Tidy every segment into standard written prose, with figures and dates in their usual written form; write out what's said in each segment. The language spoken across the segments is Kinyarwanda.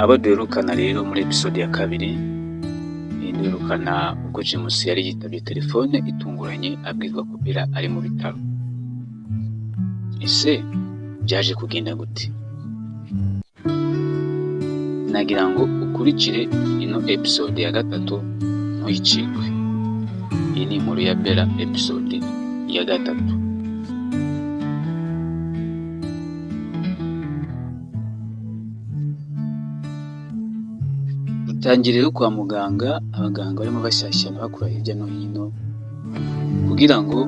abo duherukana rero muri episode ya kabiri, duherukana uko James yari yitabye telefone itunguranye abwirwa ko Bella ari mu bitaro. Ese byaje kugenda gute? Nagira ngo ukurikire ino episode ya gatatu ntuyicikwe. Iyi ni inkuru ya Bella episode ya gatatu. Tangire rero kwa muganga, abaganga barimo bashyashyana bakura hirya no hino kugira ngo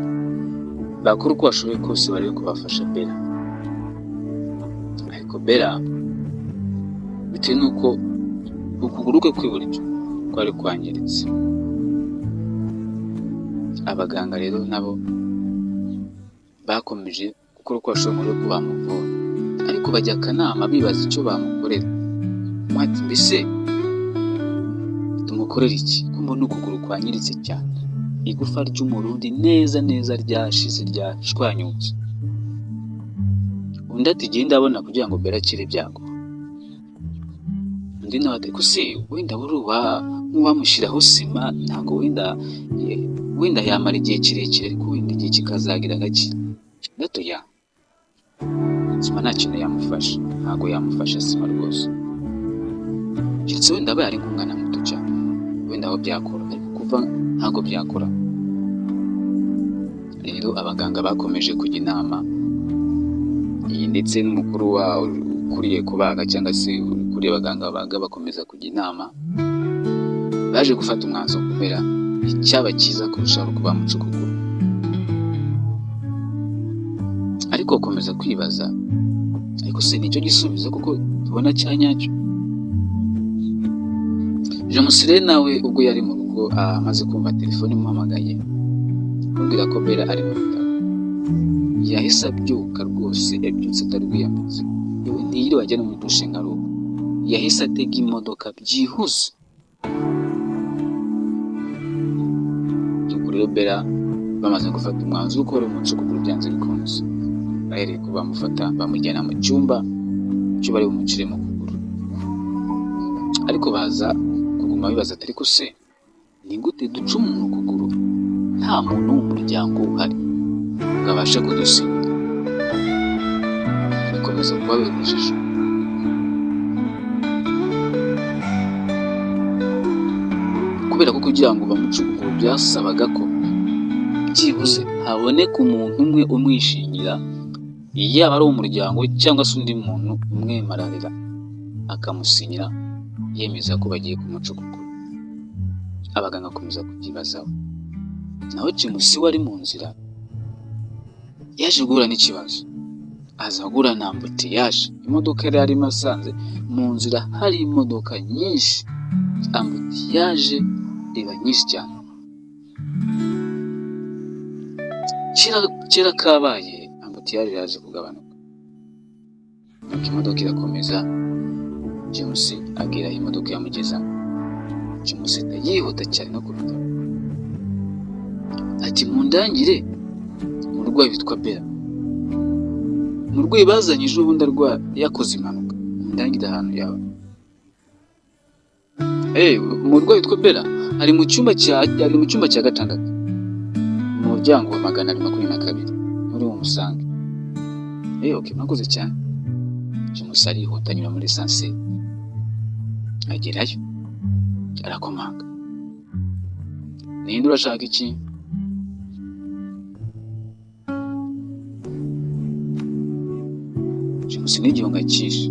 bakore uko bashoboye kose barebe ko bafasha Bella. Ariko Bella bitewe n'uko ukuguru kwe kw'iburyo kwari kwangiritse, abaganga rero nabo bakomeje gukora uko bashoboye ko bamuvura, ariko bajya akanama bibaza icyo bamukorera. Mwati mbese tumukorera iki? Ko mbona ukuguru kwangiritse cyane, igufa ry'umurundi neza ryashize ryashwanyutse. Undi ati genda ndabona kugira ngo Bella akire byago. Undi nawe ati se wenda buruba nk'uwamushyiraho sima, ntabwo wenda yamara igihe kirekire, ariko wenda igihe kikazagira agakira. Gato ya sima nta kintu yamufasha, ntabwo yamufasha sima rwose. Keretse wenda aba ari nk'umwana muto cyane, wenda aho byakora, ariko kuva ntabwo byakora. Rero abaganga bakomeje kujya inama, iyi ndetse n'umukuru ukuriye kubaga cyangwa se ukuriye abaganga babaga bakomeza kujya inama, baje gufata umwanzuro kubera icyaba cyiza kurushaho kuba bamuca ukuguru. Ariko ukomeza kwibaza, ariko se nicyo gisubizo kuko tubona cya nyacyo? James nawe ubwo yari mu rugo amaze kumva telefone imuhamagaye amubwira ko Bella ari mu bitaro, yahise abyuka rwose, yabyutse atari kwiyambitse, yewe ntiyiriwe ajya no muri dushe nka rubu, yahise atega imodoka byihuse. Rero Bella bamaze gufata umwanzuro ko bari umuca ukuguru byanze bikunze, bahereye ko bamufata bamujyana mu cyumba cyo bari bumucire mu kuguru. Ariko baza kuguma bibaza ati ariko se ni gute duca umuntu ukuguru nta muntu w'umuryango uhari ngo abashe kudusinya? Bikomeza kubabera urujijo. Kubera ko kugira ngo bamuce ukuguru byasabaga ko byibuze haboneka umuntu umwe umwishingira, yaba ari umuryango cyangwa se undi muntu umwemararira akamusinyira yemeza ko bagiye kumuca ukuguru. Abaganga bakomeza kubyibazaho. Naho James wari mu nzira yaje guhura n'ikibazo, aza guhura na ambutiyaje. Imodoka yari arimo asanze mu nzira hari imodoka nyinshi, ambutiyaje iba nyinshi cyane. Kera kabaye ambutiyaje yaje kugabanuka, nuko imodoka irakomeza. James agera aho imodoka yamugeza. James yihuta cyane no ku bitaro, ati mundangire umurwayi witwa Bella, umurwayi bazanye ejo bundi arwaye yakoze impanuka, mundangire ahantu yawe. Umurwayi witwa Bella ari mu cyumba cya 6 mu muryango wa 222 muri uwo musange. Okay, mwakoze cyane. James arihuta anyura muri sanse, agerayo arakomanga. Ninde urashaka iki? James n'igihunga cyinshi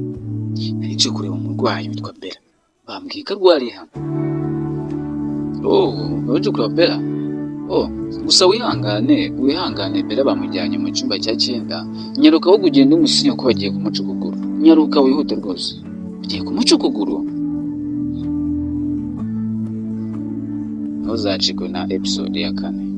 narice kureba umurwayi witwa Bella, bambwiye ko arwariye hano. Baje kureba Bella? Gusa wihangane Bella bamujyanye mu cyumba cya 9. Nyaruka wo kugenda umusinya ko bagiye kumuca ukuguru. Nyaruka wihute rwose, bagiye kumuca ukuguru. Ntuzacikwe na episode ya 4.